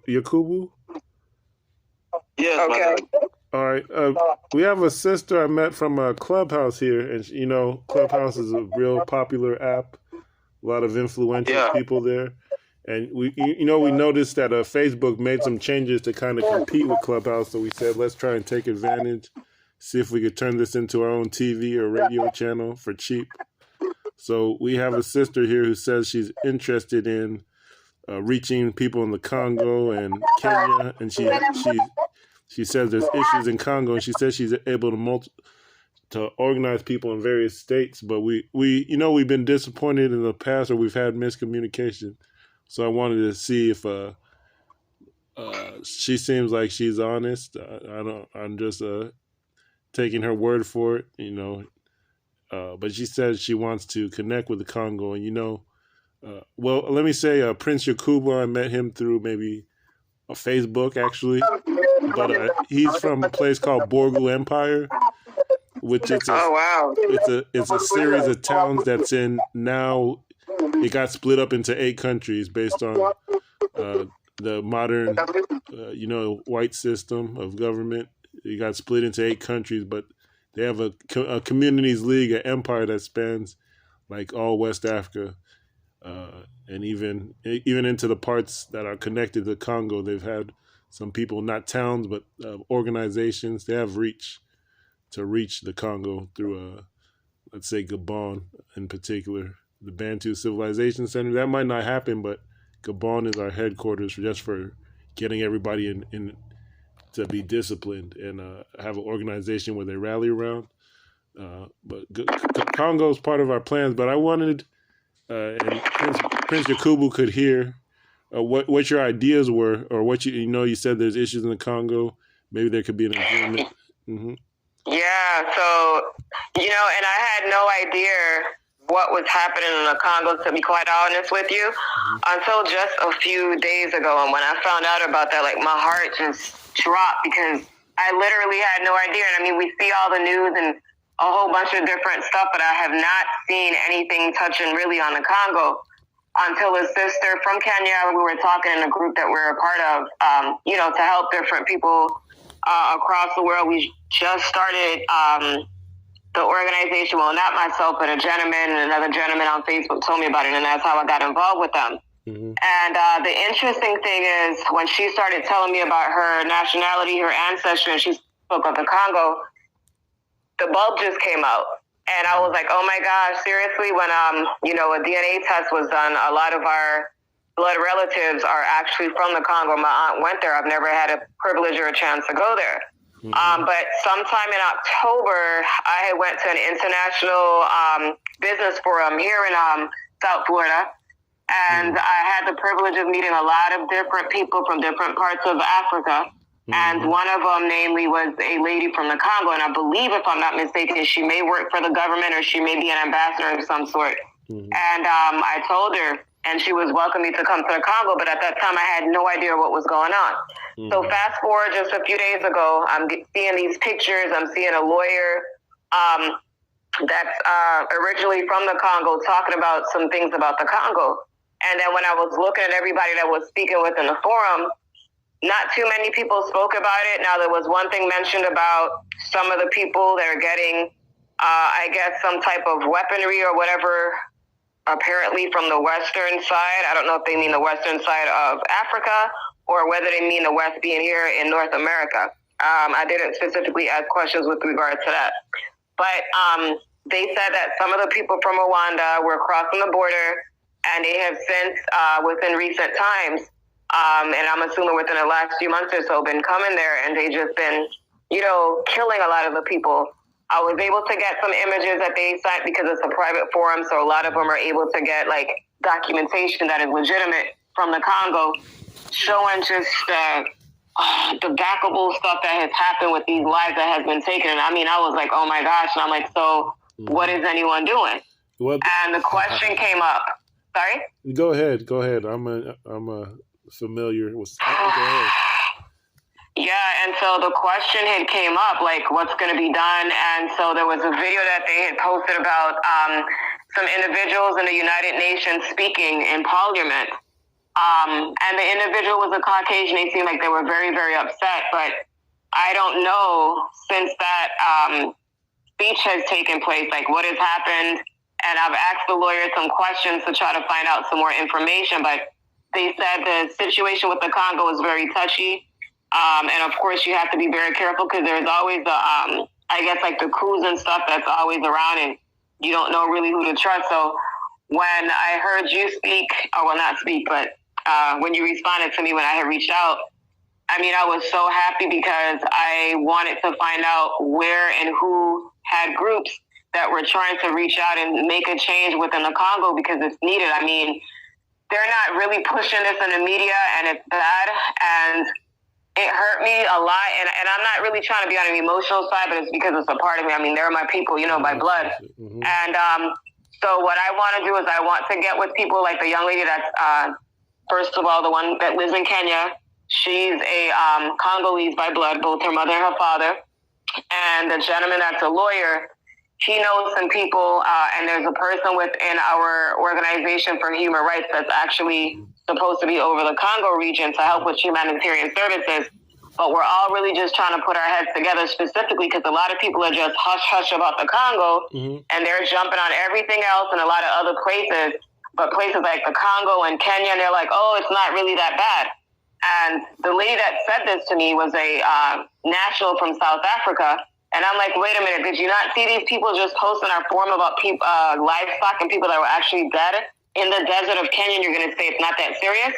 Yakubu? Yes, okay. All right. We have a sister I met from Clubhouse here, and Clubhouse is a real popular app. A lot of influential people there, and we noticed that Facebook made some changes to kind of compete with Clubhouse. So we said let's try and take advantage, see if we could turn this into our own TV or radio channel for cheap. So we have a sister here who says she's interested in reaching people in the Congo and Kenya, and she says there's issues in Congo, and she says she's able to organize people in various states. But we've been disappointed in the past, or we've had miscommunication. So I wanted to see if she seems like she's honest. I'm just taking her word for it, but she says she wants to connect with the Congo, and well, let me say, Prince Yakubu, I met him through maybe a Facebook, actually. But he's from a place called Borgu Empire, which is it's a series of towns that's in now. It got split up into 8 countries based on the modern, white system of government. It got split into 8 countries, but they have a communities league, an empire that spans like all West Africa. And even into the parts that are connected to Congo, they've had some people, not towns, but organizations. They have reach the Congo through, let's say, Gabon in particular, the Bantu Civilization Center. That might not happen, but Gabon is our headquarters for getting everybody in to be disciplined and have an organization where they rally around. But Congo is part of our plans, but I wanted... and Prince Yakubu could hear what your ideas were, or what you said there's issues in the Congo. Maybe there could be an agreement. Mm-hmm. Yeah, so and I had no idea what was happening in the Congo, to be quite honest with you, until just a few days ago. And when I found out about that, like, my heart just dropped, because I literally had no idea. And I mean, we see all the news and a whole bunch of different stuff, but I have not seen anything touching really on the Congo until a sister from Kenya, we were talking in a group that we're a part of, to help different people across the world. We just started the organization, well, not myself, but a gentleman and another gentleman on Facebook told me about it, and that's how I got involved with them. Mm-hmm. And the interesting thing is, when she started telling me about her nationality, her ancestry, and she spoke of the Congo, the bulb just came out. And I was like, oh my gosh, seriously? When, a DNA test was done, a lot of our blood relatives are actually from the Congo. My aunt went there. I've never had a privilege or a chance to go there. Mm-hmm. But sometime in October, I went to an international business forum here in South Florida. And I had the privilege of meeting a lot of different people from different parts of Africa. And one of them, namely, was a lady from the Congo. And I believe, if I'm not mistaken, she may work for the government, or she may be an ambassador of some sort. Mm-hmm. And I told her, and she was welcoming me to come to the Congo. But at that time, I had no idea what was going on. Mm-hmm. So fast forward just a few days ago, I'm seeing these pictures. I'm seeing a lawyer that's originally from the Congo talking about some things about the Congo. And then when I was looking at everybody that was speaking within the forum, not too many people spoke about it. Now, there was one thing mentioned about some of the people that are getting, I guess, some type of weaponry or whatever, apparently from the Western side. I don't know if they mean the Western side of Africa, or whether they mean the West being here in North America. I didn't specifically ask questions with regard to that. But they said that some of the people from Rwanda were crossing the border, and they have since, within recent times, and I'm assuming within the last few months or so, been coming there, and they just been, killing a lot of the people. I was able to get some images that they sent, because it's a private forum, so a lot of them are able to get, like, documentation that is legitimate from the Congo, showing just the backable stuff that has happened with these lives that has been taken. And I mean, I was like, oh my gosh. And I'm like, so what is anyone doing? And the question came up. Sorry? Go ahead. I'm familiar with. Go ahead. Yeah, and so the question had came up, like, what's going to be done? And so there was a video that they had posted about some individuals in the United Nations speaking in Parliament. And the individual was a Caucasian. They seemed like they were very, very upset. But I don't know, since that speech has taken place, like what has happened. And I've asked the lawyer some questions to try to find out some more information. But they said the situation with the Congo is very touchy. And of course, you have to be very careful because there's always I guess like the coups and stuff that's always around, and you don't know really who to trust. So when I heard you speak, or well, not speak, but when you responded to me when I had reached out, I mean, I was so happy because I wanted to find out where and who had groups that were trying to reach out and make a change within the Congo because it's needed. I mean, they're not really pushing this in the media, and it's bad, and it hurt me a lot. And I'm not really trying to be on an emotional side, but it's because it's a part of me. I mean, they're my people, you know, by blood. Mm-hmm. And so what I want to do is I want to get with people like the young lady that's, first of all, the one that lives in Kenya. She's a Congolese by blood, both her mother and her father. And the gentleman that's a lawyer, he knows some people, and there's a person within our organization for human rights that's actually supposed to be over the Congo region to help with humanitarian services. But we're all really just trying to put our heads together specifically because a lot of people are just hush-hush about the Congo, mm-hmm. and they're jumping on everything else in a lot of other places. But places like the Congo and Kenya, and they're like, oh, it's not really that bad. And the lady that said this to me was a national from South Africa. And I'm like, wait a minute, did you not see these people just posting our forum about livestock and people that were actually dead in the desert of Kenya? And you're going to say it's not that serious?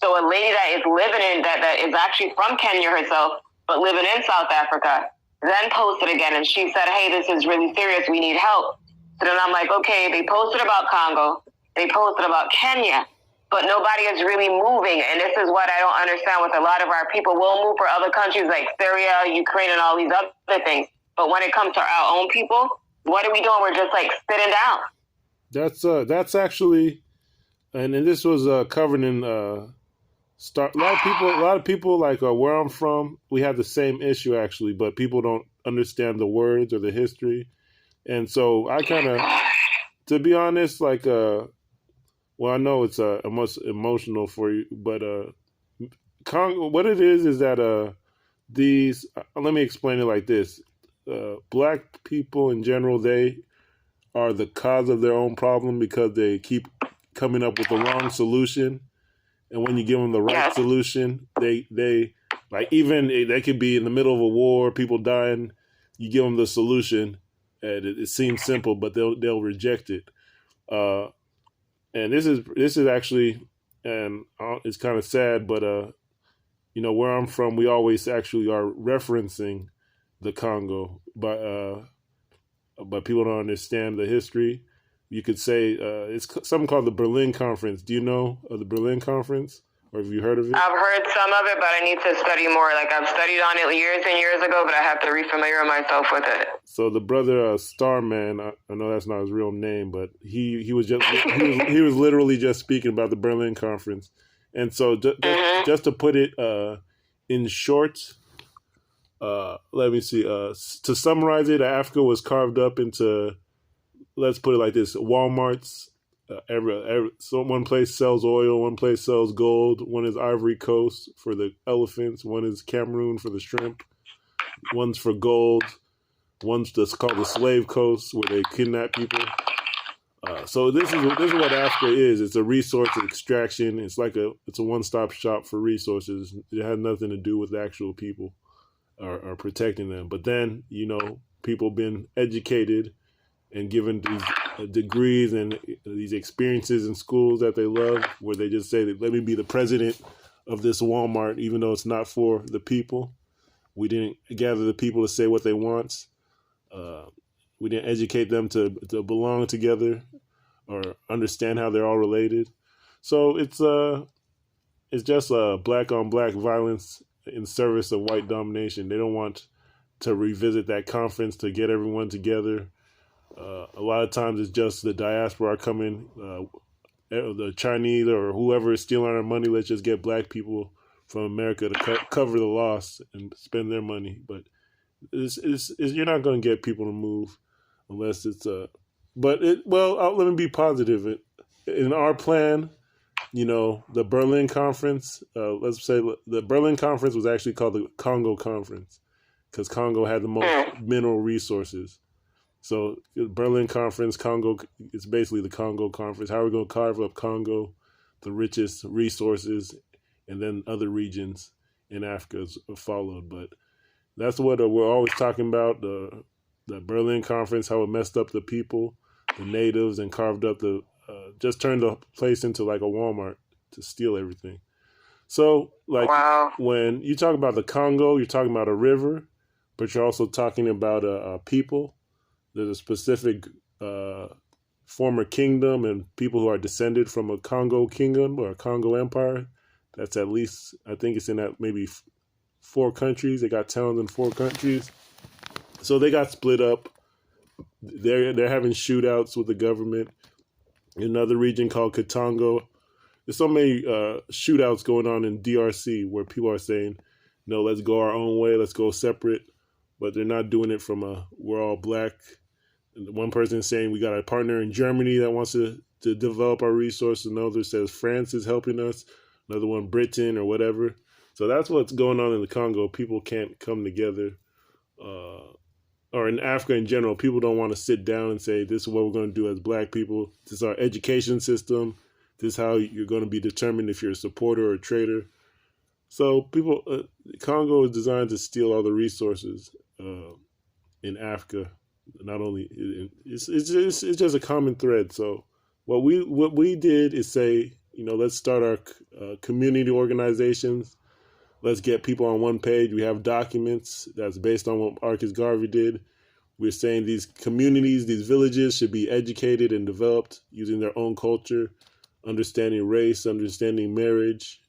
So a lady that is living in, that is actually from Kenya herself, but living in South Africa, then posted again. And she said, hey, this is really serious. We need help. So then I'm like, okay, they posted about Congo. They posted about Kenya. But nobody is really moving. And this is what I don't understand with a lot of our people. We'll move for other countries like Syria, Ukraine, and all these other things. But when it comes to our own people, what are we doing? We're just like sitting down. That's actually, and this was covered in a lot of people like where I'm from, we have the same issue actually, but people don't understand the words or the history. And so I kind of, to be honest, like, well, I know it's almost emotional for you, but what it is that these. Let me explain it like this: Black people in general, they are the cause of their own problem because they keep coming up with the wrong solution, and when you give them the right solution, they like even they could be in the middle of a war, people dying. You give them the solution, and it seems simple, but they'll reject it. And this is actually, and it's kind of sad, but you know, where I'm from, we always actually are referencing the Congo, but people don't understand the history. You could say it's something called the Berlin Conference. Do you know of the Berlin Conference, or have you heard of it? I've heard some of it, but I need to study more. Like I've studied on it years and years ago, but I have to refamiliar myself with it. So the brother Starman, I know that's not his real name, but he was just he was literally just speaking about the Berlin Conference, and so just to put it in short, let me see. To summarize it, Africa was carved up into, let's put it like this: Walmart's. So one place sells oil, one place sells gold, one is Ivory Coast for the elephants, one is Cameroon for the shrimp, one's for gold, one's just called the Slave Coast where they kidnap people. So this is what Africa is. It's a resource extraction. It's a one-stop shop for resources. It has nothing to do with the actual people or protecting them. But then, you know, people been educated and given these degrees and these experiences in schools that they love, where they just say that, let me be the president of this Walmart, even though it's not for the people. We didn't gather the people to say what they want. We didn't educate them to belong together or understand how they're all related. So it's just black on black violence in service of white domination. They don't want to revisit that conference to get everyone together. A lot of times it's just the diaspora coming, the Chinese or whoever is stealing our money. Let's just get black people from America to cover the loss and spend their money. But you're not going to get people to move unless it's let me be positive. In our plan, the Berlin Conference. Let's say the Berlin Conference was actually called the Congo Conference because Congo had the most mineral resources. So Berlin Conference, Congo, it's basically the Congo Conference. How are we going to carve up Congo, the richest resources, and then other regions in Africa followed. But that's what we're always talking about, the Berlin Conference, how it messed up the people, the natives, and carved up just turned the place into like a Walmart to steal everything. So, like, Wow. when you talk about the Congo, you're talking about a river, but you're also talking about a people. There's a specific former kingdom and people who are descended from a Congo kingdom or a Congo empire. That's at least, I think it's in that maybe 4 countries. They got towns in 4 countries. So they got split up. They're having shootouts with the government. In another region called Katongo, there's so many shootouts going on in DRC where people are saying, no, let's go our own way, let's go separate. But they're not doing it from we're all black. And one person is saying we got a partner in Germany that wants to develop our resources. Another says France is helping us. Another one, Britain or whatever. So that's what's going on in the Congo. People can't come together. Or in Africa in general, people don't want to sit down and say, this is what we're going to do as black people. This is our education system. This is how you're going to be determined if you're a supporter or a traitor. So Congo is designed to steal all the resources in Africa. Not only it's just a common thread. So what we did is say, let's start our community organizations. Let's get people on one page. We have documents that's based on what Marcus Garvey did. We're saying these communities, these villages should be educated and developed using their own culture, understanding race, understanding marriage,